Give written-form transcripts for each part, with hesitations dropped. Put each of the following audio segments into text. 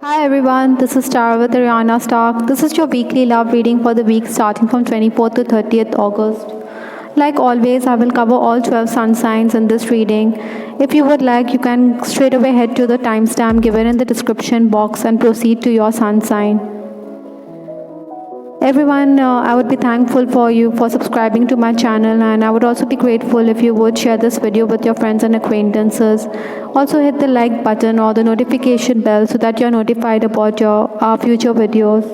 Hi everyone, this is Tara with Ariana Stark. This is your weekly love reading for the week starting from 24th to 30th August. Like always, I will cover all 12 sun signs in this reading. If you would like, you can straight away head to the timestamp given in the description box and proceed to your sun sign. Everyone, I would be thankful for you for subscribing to my channel, and I would also be grateful if you would share this video with your friends and acquaintances. Also hit the like button or the notification bell so that you're notified about our future videos.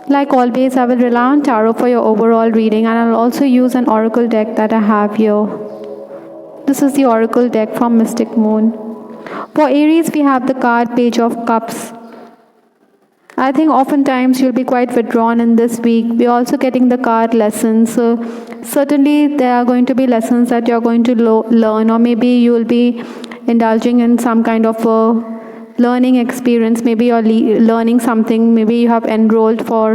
Like always, I will rely on tarot for your overall reading, and I'll also use an oracle deck that I have here. This is the oracle deck from Mystic Moon. For Aries, we have the card Page of Cups. I think oftentimes you'll be quite withdrawn in this week. We're also getting the card lessons. So certainly there are going to be lessons that you're going to learn, or maybe you will be indulging in some kind of a learning experience. Maybe you're learning something. Maybe you have enrolled for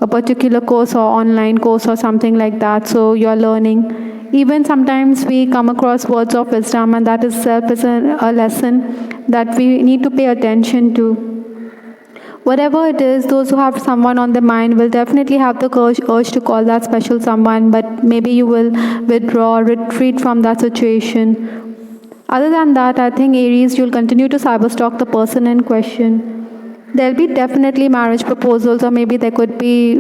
a particular course or online course or something like that. So you're learning. Even sometimes we come across words of wisdom, and that itself is a lesson that we need to pay attention to. Whatever it is, those who have someone on their mind will definitely have the urge to call that special someone, but maybe you will withdraw, retreat from that situation. Other than that, I think Aries, you'll continue to cyberstalk the person in question. There'll be definitely marriage proposals, or maybe there could be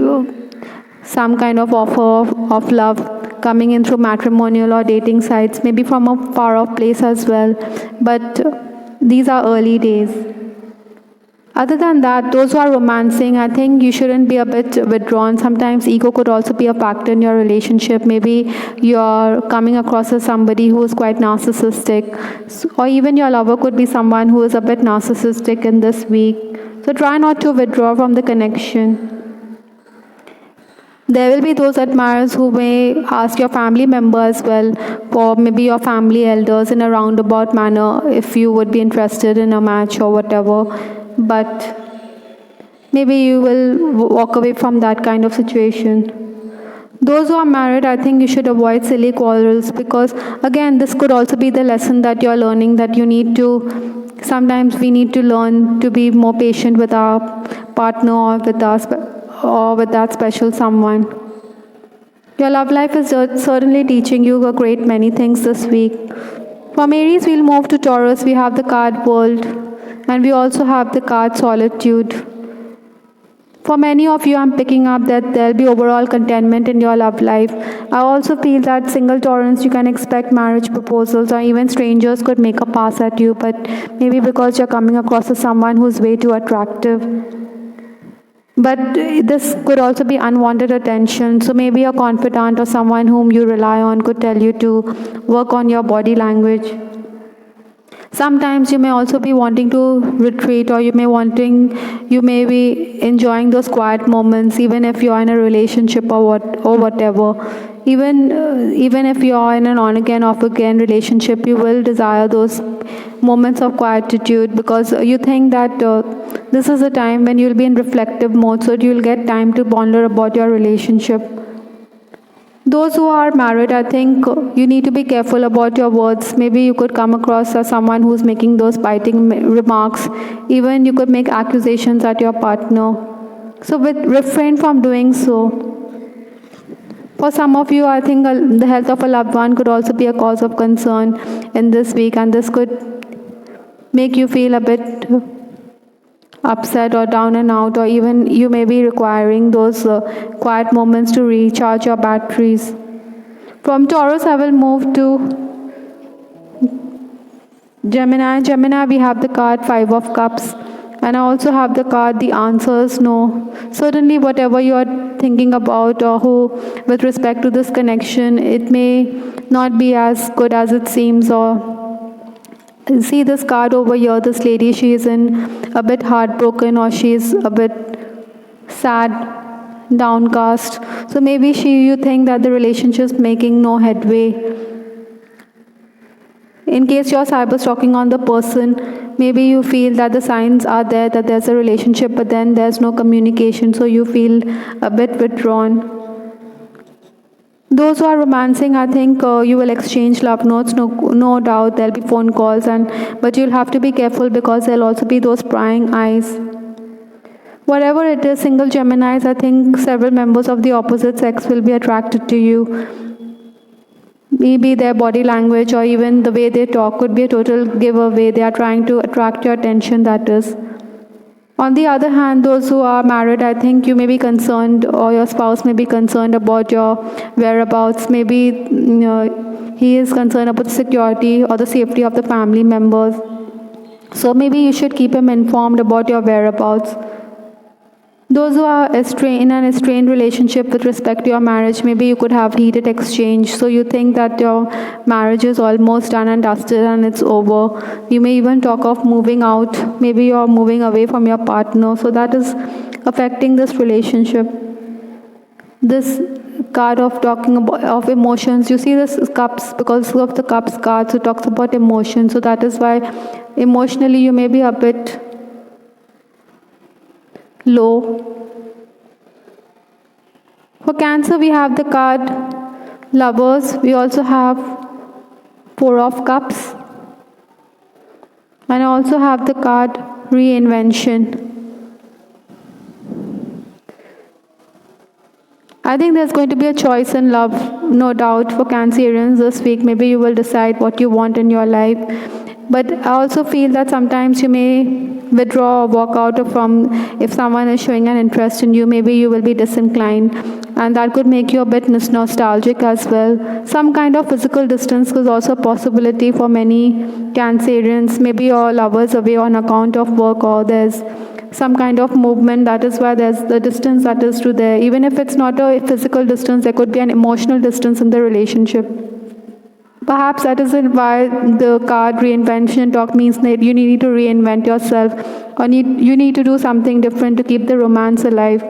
some kind of offer of love coming in through matrimonial or dating sites, maybe from a far off place as well. But these are early days. Other than that, those who are romancing, I think you shouldn't be a bit withdrawn. Sometimes ego could also be a factor in your relationship. Maybe you're coming across as somebody who is quite narcissistic, or even your lover could be someone who is a bit narcissistic in this week. So try not to withdraw from the connection. There will be those admirers who may ask your family member as well, or maybe your family elders in a roundabout manner, if you would be interested in a match or whatever. But maybe you will walk away from that kind of situation. Those who are married, I think you should avoid silly quarrels, because again, this could also be the lesson that you're learning, that you need to, sometimes we need to learn to be more patient with our partner or with that special someone. Your love life is certainly teaching you a great many things this week. From Aries, we'll move to Taurus. We have the card World. And we also have the card Solitude. For many of you, I'm picking up that there'll be overall contentment in your love life. I also feel that single Taurans, you can expect marriage proposals, or even strangers could make a pass at you, but maybe because you're coming across as someone who's way too attractive. But this could also be unwanted attention. So maybe a confidant or someone whom you rely on could tell you to work on your body language. Sometimes you may also be wanting to retreat, or you may be enjoying those quiet moments, even if you're in a relationship or whatever. Even if you're in an on-again, off-again relationship, you will desire those moments of quietude, because you think that this is a time when you'll be in reflective mode, so you'll get time to ponder about your relationship. Those who are married, I think you need to be careful about your words. Maybe you could come across as someone who's making those biting remarks. Even you could make accusations at your partner. So refrain from doing so. For some of you, I think the health of a loved one could also be a cause of concern in this week, and this could make you feel a bit upset or down and out, or even you may be requiring those quiet moments to recharge your batteries. From Taurus, I will move to Gemini. Gemini, we have the card Five of Cups, and I also have the card The Answer is No. Certainly whatever you are thinking about, or with respect to this connection, it may not be as good as it seems. Or see this card over here, this lady, she is a bit heartbroken, or she is a bit sad, downcast. So maybe you think that the relationship is making no headway. In case you're cyberstalking on the person, maybe you feel that the signs are there that there's a relationship, but then there's no communication, so you feel a bit withdrawn. Those who are romancing, I think you will exchange love notes, no doubt there'll be phone calls, but you'll have to be careful because there'll also be those prying eyes. Whatever it is, single Geminis, I think several members of the opposite sex will be attracted to you. Maybe their body language or even the way they talk could be a total giveaway. They are trying to attract your attention, that is. On the other hand, those who are married, I think you may be concerned, or your spouse may be concerned about your whereabouts. Maybe he is concerned about the security or the safety of the family members. So maybe you should keep him informed about your whereabouts. Those who are in an estranged relationship with respect to your marriage, maybe you could have heated exchange. So you think that your marriage is almost done and dusted and it's over. You may even talk of moving out. Maybe you're moving away from your partner. So that is affecting this relationship. This card of talking about of emotions, you see this cups, because of the cups card, so it talks about emotion. So that is why emotionally you may be a bit low. For Cancer, we have the card Lovers. We also have Four of Cups. And I also have the card Reinvention. I think there's going to be a choice in love, no doubt, for Cancerians this week. Maybe you will decide what you want in your life. But I also feel that sometimes you may withdraw or walk out from, if someone is showing an interest in you, maybe you will be disinclined. And that could make you a bit nostalgic as well. Some kind of physical distance is also a possibility for many Cancerians. Maybe your lover's away on account of work, or there's some kind of movement. That is why there's the distance that is to there. Even if it's not a physical distance, there could be an emotional distance in the relationship. Perhaps that is why the card Reinvention talk means that you need to reinvent yourself, or you need to do something different to keep the romance alive.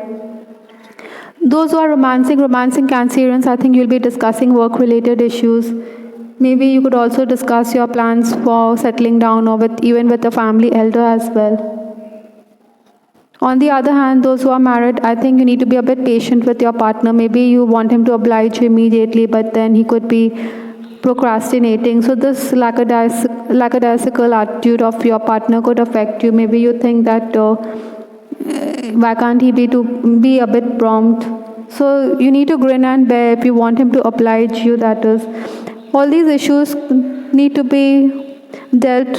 Those who are romancing Cancerians, I think you'll be discussing work-related issues. Maybe you could also discuss your plans for settling down, or even with a family elder as well. On the other hand, those who are married, I think you need to be a bit patient with your partner. Maybe you want him to oblige you immediately, but then he could be procrastinating. So this lackadaisical attitude of your partner could affect you. Maybe you think that why can't he be a bit prompt? So you need to grin and bear if you want him to oblige you, that is. All these issues need to be dealt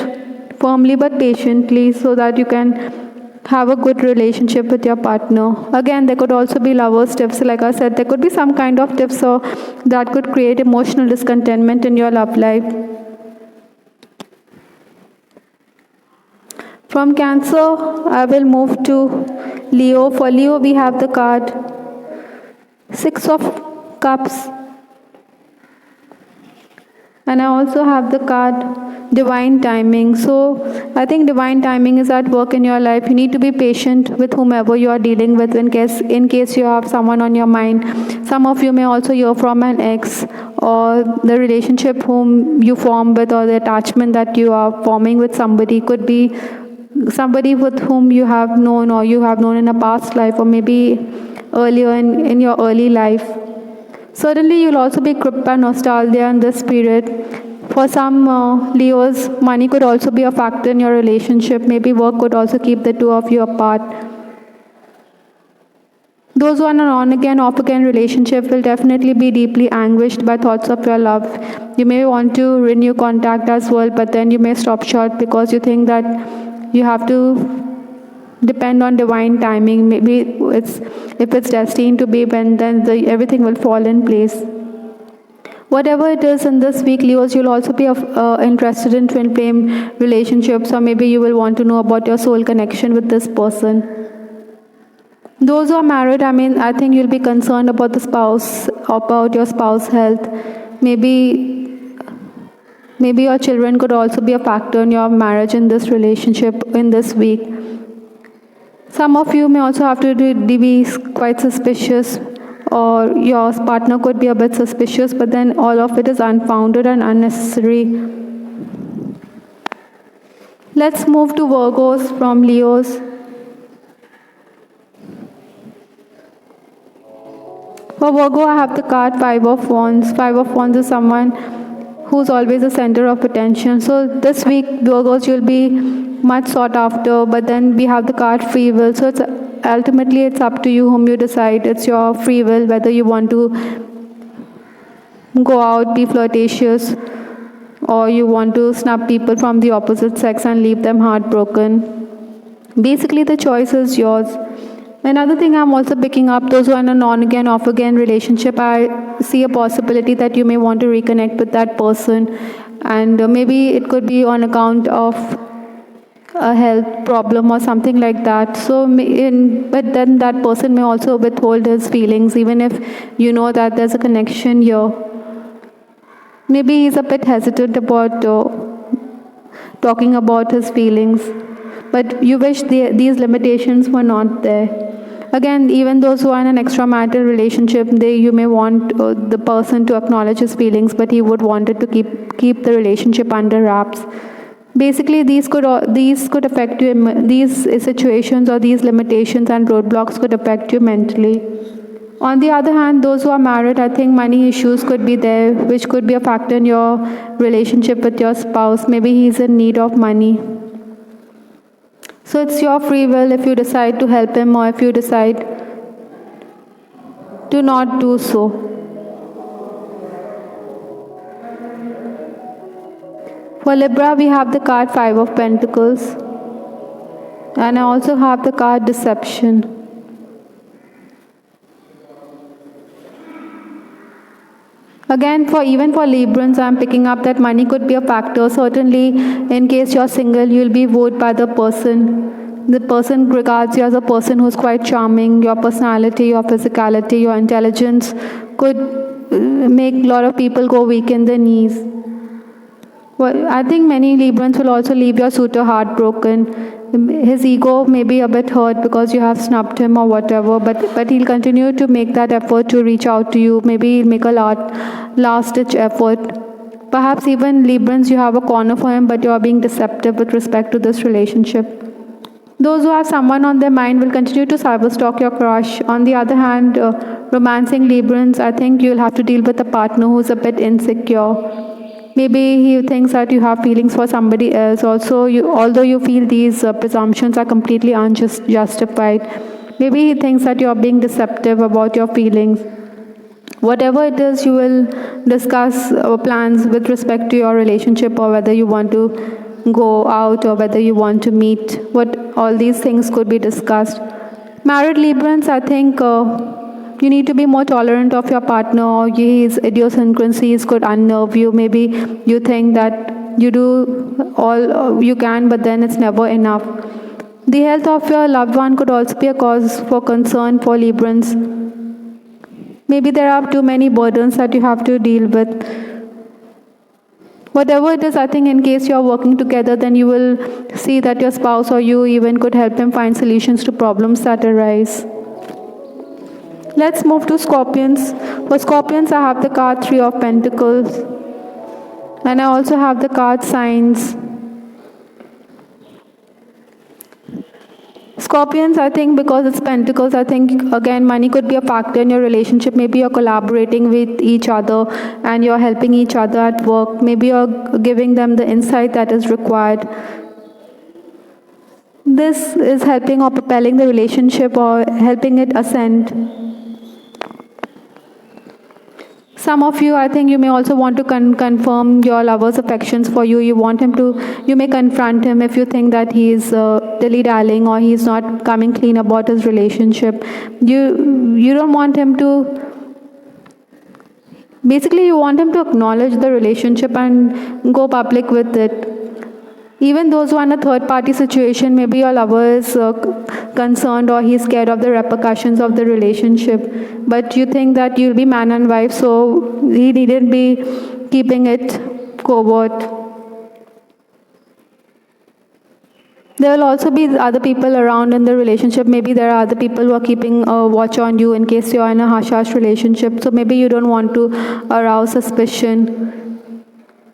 firmly but patiently, so that you can have a good relationship with your partner. Again, there could also be lovers' tips. Like I said, there could be some kind of tips that could create emotional discontentment in your love life. From Cancer, I will move to Leo. For Leo, we have the card Six of Cups. And I also have the card Divine Timing. So I think divine timing is at work in your life. You need to be patient with whomever you are dealing with, in case you have someone on your mind. Some of you may also hear from an ex, or the relationship whom you form with, or the attachment that you are forming with somebody could be somebody with whom you have known, or you have known in a past life, or maybe earlier in your early life. Certainly, you'll also be gripped by nostalgia in this period. For some Leos, money could also be a factor in your relationship. Maybe work could also keep the two of you apart. Those who are in an on-again, off-again relationship will definitely be deeply anguished by thoughts of your love. You may want to renew contact as well, but then you may stop short because you think that you have to depend on divine timing. Maybe if it's destined to be, then everything will fall in place. Whatever it is in this week, Leos, you'll also be interested in twin flame relationships, or maybe you will want to know about your soul connection with this person. Those who are married, I think you'll be concerned about about your spouse's health. Maybe your children could also be a factor in your marriage, in this relationship, in this week. Some of you may also have to be quite suspicious, or your partner could be a bit suspicious, but then all of it is unfounded and unnecessary. Let's move to Virgos from Leos. For Virgo, I have the card 5 of Wands. 5 of Wands is someone who's always the center of attention. So this week, Virgos, you'll be much sought after, but then we have the card free will. So ultimately it's up to you whom you decide. It's your free will whether you want to go out, be flirtatious, or you want to snub people from the opposite sex and leave them heartbroken. Basically, the choice is yours. Another thing I'm also picking up, those who are in an on-again, off-again relationship, I see a possibility that you may want to reconnect with that person, and maybe it could be on account of a health problem or something like that. So, but then that person may also withhold his feelings, even if you know that there's a connection here. Maybe he's a bit hesitant about talking about his feelings, but you wish these limitations were not there. Again, even those who are in an extramarital relationship, you may want the person to acknowledge his feelings, but he would want it to keep the relationship under wraps. Basically, these could affect you. These situations or these limitations and roadblocks could affect you mentally. On the other hand, those who are married, I think money issues could be there, which could be a factor in your relationship with your spouse. Maybe he's in need of money. So it's your free will if you decide to help him or if you decide to not do so. For Libra, we have the card 5 of Pentacles. And I also have the card Deception. Again, even for Librans, I'm picking up that money could be a factor. Certainly, in case you're single, you'll be wooed by the person. The person regards you as a person who's quite charming. Your personality, your physicality, your intelligence could make a lot of people go weak in their knees. Well, I think many Librans will also leave your suitor heartbroken. His ego may be a bit hurt because you have snubbed him or whatever, but he'll continue to make that effort to reach out to you. Maybe he'll make a last-ditch effort. Perhaps even Librans, you have a corner for him, but you are being deceptive with respect to this relationship. Those who have someone on their mind will continue to cyberstalk your crush. On the other hand, romancing Librans, I think you'll have to deal with a partner who's a bit insecure. Maybe he thinks that you have feelings for somebody else. Also, although you feel these presumptions are completely unjustified, maybe he thinks that you are being deceptive about your feelings. Whatever it is, you will discuss plans with respect to your relationship, or whether you want to go out or whether you want to meet. All these things could be discussed. Married Librans, I think you need to be more tolerant of your partner, or his idiosyncrasies could unnerve you. Maybe you think that you do all you can, but then it's never enough. The health of your loved one could also be a cause for concern for Librans. Maybe there are too many burdens that you have to deal with. Whatever it is, I think in case you are working together, then you will see that your spouse or you even could help him find solutions to problems that arise. Let's move to Scorpions. For Scorpions, I have the card 3 of Pentacles. And I also have the card Signs. Scorpions, I think because it's Pentacles, I think again money could be a factor in your relationship. Maybe you're collaborating with each other and you're helping each other at work. Maybe you're giving them the insight that is required. This is helping or propelling the relationship or helping it ascend. Some of you, I think you may also want to confirm your lover's affections for you. You may confront him if you think that he is dilly-dallying or he's not coming clean about his relationship. You don't want him to, basically you want him to acknowledge the relationship and go public with it. Even those who are in a third-party situation, maybe your lover is concerned or he's scared of the repercussions of the relationship. But you think that you'll be man and wife, so he needn't be keeping it covert. There will also be other people around in the relationship. Maybe there are other people who are keeping a watch on you in case you're in a hush-hush relationship. So maybe you don't want to arouse suspicion.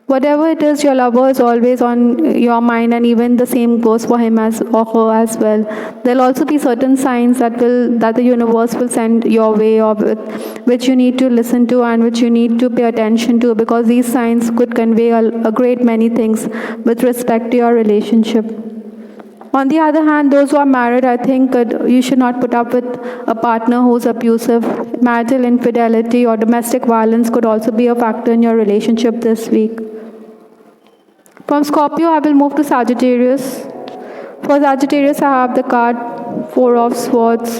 Whatever it is, your lover is always on your mind, and even the same goes for him as or her as well. There'll also be certain signs that the universe will send your way, or which you need to listen to and which you need to pay attention to, because these signs could convey a great many things with respect to your relationship. On the other hand, those who are married, I think you should not put up with a partner who's abusive. Marital infidelity or domestic violence could also be a factor in your relationship this week. From Scorpio, I will move to Sagittarius. For Sagittarius, I have the card Four of Swords.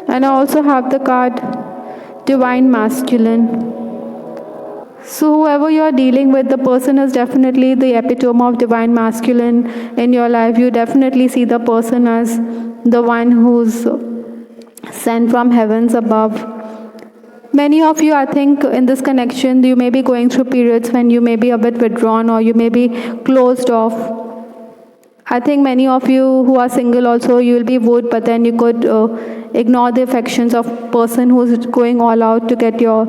And I also have the card Divine Masculine. So whoever you're dealing with, the person is definitely the epitome of Divine Masculine in your life. You definitely see the person as the one who's sent from heavens above. Many of you, I think, in this connection, you may be going through periods when you may be a bit withdrawn or you may be closed off. I think many of you who are single also, you will be wooed, but then you could ignore the affections of a person who's going all out to get your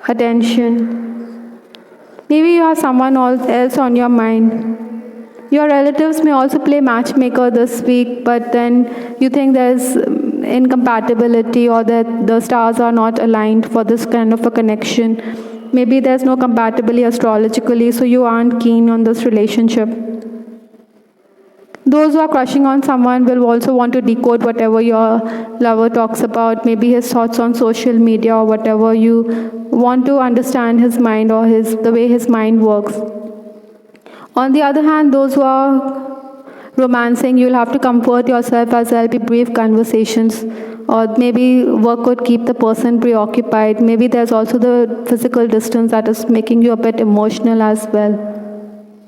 attention. Maybe you have someone else on your mind. Your relatives may also play matchmaker this week, but then you think there's incompatibility or that the stars are not aligned for this kind of a connection. Maybe there's no compatibility astrologically, so you aren't keen on this relationship. Those who are crushing on someone will also want to decode whatever your lover talks about, maybe his thoughts on social media or whatever. You want to understand his mind or the way his mind works. On the other hand, those who are romancing, you'll have to comfort yourself as there'll be brief conversations, or maybe work could keep the person preoccupied. Maybe there's also the physical distance that is making you a bit emotional as well.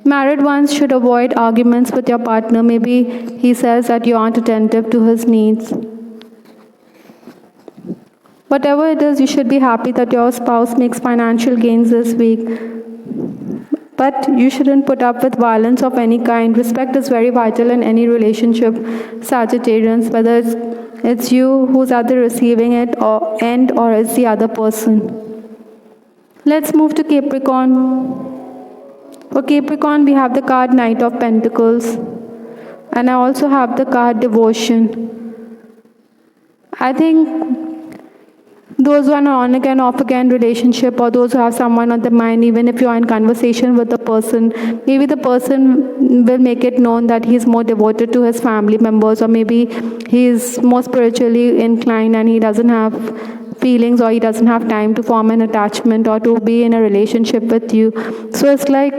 Married ones should avoid arguments with your partner. Maybe he says that you aren't attentive to his needs. Whatever it is, you should be happy that your spouse makes financial gains this week. But you shouldn't put up with violence of any kind. Respect is very vital in any relationship, Sagittarians, whether it's you who's at the receiving end or it's the other person. Let's move to Capricorn. For Capricorn, we have the card Knight of Pentacles. And I also have the card Devotion. I think those who are on again, off again relationship, or those who have someone on the mind, even if you are in conversation with the person, maybe the person will make it known that he's more devoted to his family members, or maybe he is more spiritually inclined and he doesn't have feelings or he doesn't have time to form an attachment or to be in a relationship with you. So it's like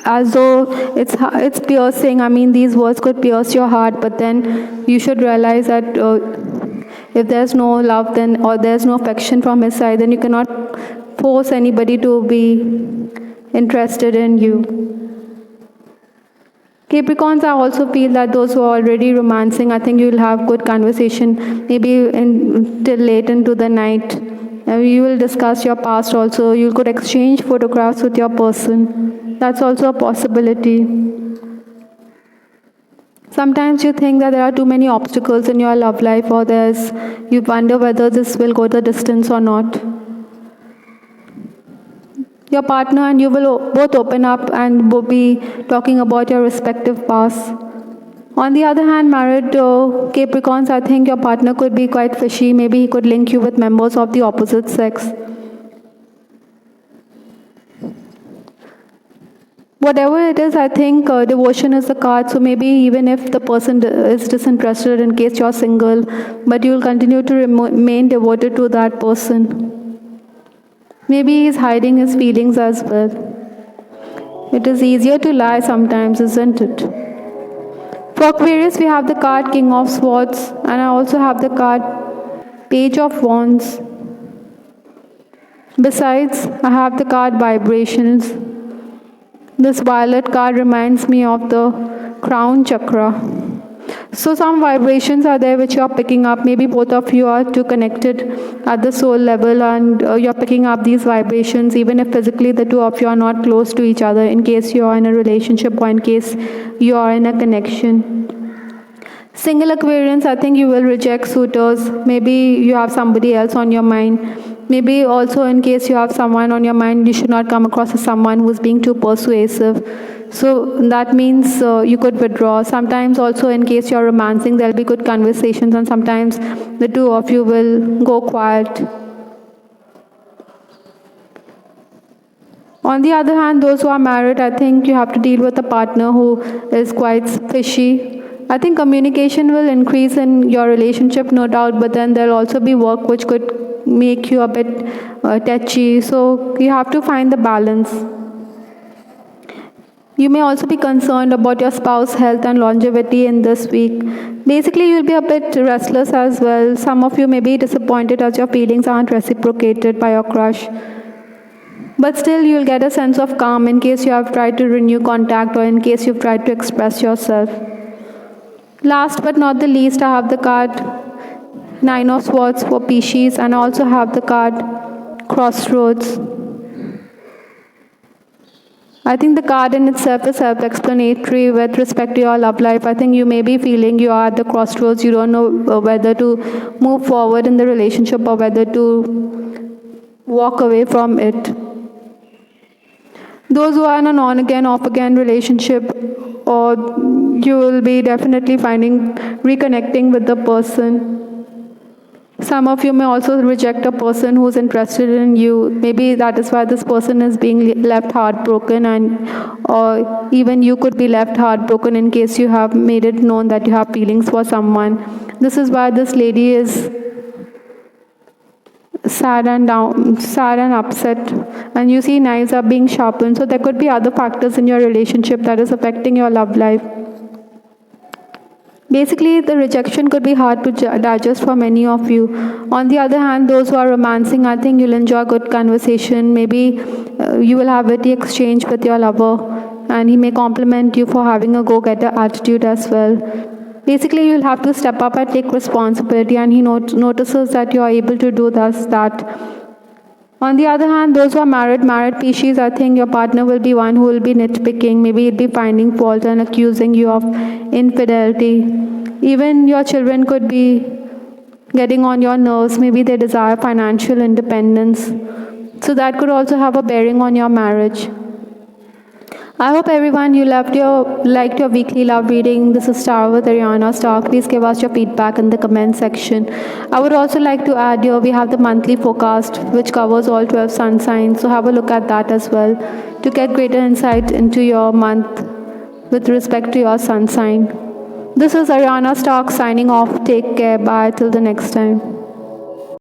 as though it's piercing. I mean, these words could pierce your heart, but then you should realize that if there's no love then, or there's no affection from his side, then you cannot force anybody to be interested in you. Capricorns, I also feel that those who are already romancing, I think you'll have good conversation, maybe till late into the night. You will discuss your past also. You could exchange photographs with your person. That's also a possibility. Sometimes you think that there are too many obstacles in your love life, or you wonder whether this will go the distance or not. Your partner and you will both open up and will be talking about your respective pasts. On the other hand, married Capricorns, I think your partner could be quite fishy. Maybe he could link you with members of the opposite sex. Whatever it is, I think Devotion is the card. So maybe even if the person is disinterested, in case you're single, but you'll continue to remain devoted to that person. Maybe he's hiding his feelings as well. It is easier to lie sometimes, isn't it? For Aquarius, we have the card King of Swords, and I also have the card Page of Wands. Besides, I have the card Vibrations. This violet card reminds me of the crown chakra. So some vibrations are there which you are picking up. Maybe both of you are too connected at the soul level, and you're picking up these vibrations, even if physically the two of you are not close to each other, in case you are in a relationship or in case you are in a connection. Single Aquarians, I think you will reject suitors. Maybe you have somebody else on your mind. Maybe also in case you have someone on your mind, you should not come across as someone who is being too persuasive. So that means you could withdraw. Sometimes also in case you're romancing, there'll be good conversations, and sometimes the two of you will go quiet. On the other hand, those who are married, I think you have to deal with a partner who is quite fishy. I think communication will increase in your relationship, no doubt, but then there'll also be work which could make you a bit touchy. So you have to find the balance. You may also be concerned about your spouse's health and longevity in this week. Basically, you'll be a bit restless as well. Some of you may be disappointed as your feelings aren't reciprocated by your crush. But still, you'll get a sense of calm in case you have tried to renew contact or in case you've tried to express yourself. Last but not the least, I have the card Nine of Swords for Pisces, and I also have the card Crossroads. I think the card in itself is self-explanatory with respect to your love life. I think you may be feeling you are at the crossroads. You don't know whether to move forward in the relationship or whether to walk away from it. Those who are in an on-again, off-again relationship, or you will be definitely reconnecting with the person. Some of you may also reject a person who's interested in you. Maybe that is why this person is being left heartbroken, or even you could be left heartbroken in case you have made it known that you have feelings for someone. This is why this lady is sad and upset, and you see knives are being sharpened. So there could be other factors in your relationship that is affecting your love life. Basically, the rejection could be hard to digest for many of you. On the other hand, those who are romancing, I think you'll enjoy good conversation. Maybe you will have witty exchange with your lover, and he may compliment you for having a go-getter attitude as well. Basically, you'll have to step up and take responsibility, and he notices that you are able to do that. On the other hand, those who are married Pisces, I think your partner will be one who will be nitpicking. Maybe he'll be finding fault and accusing you of infidelity. Even your children could be getting on your nerves. Maybe they desire financial independence. So that could also have a bearing on your marriage. I hope everyone you liked your weekly love reading. This is Star with Ariana Star. Please give us your feedback in the comment section. I would also like to add here we have the monthly forecast which covers all 12 sun signs. So have a look at that as well to get greater insight into your month with respect to your sun sign. This is Ariana Stark signing off. Take care. Bye till the next time.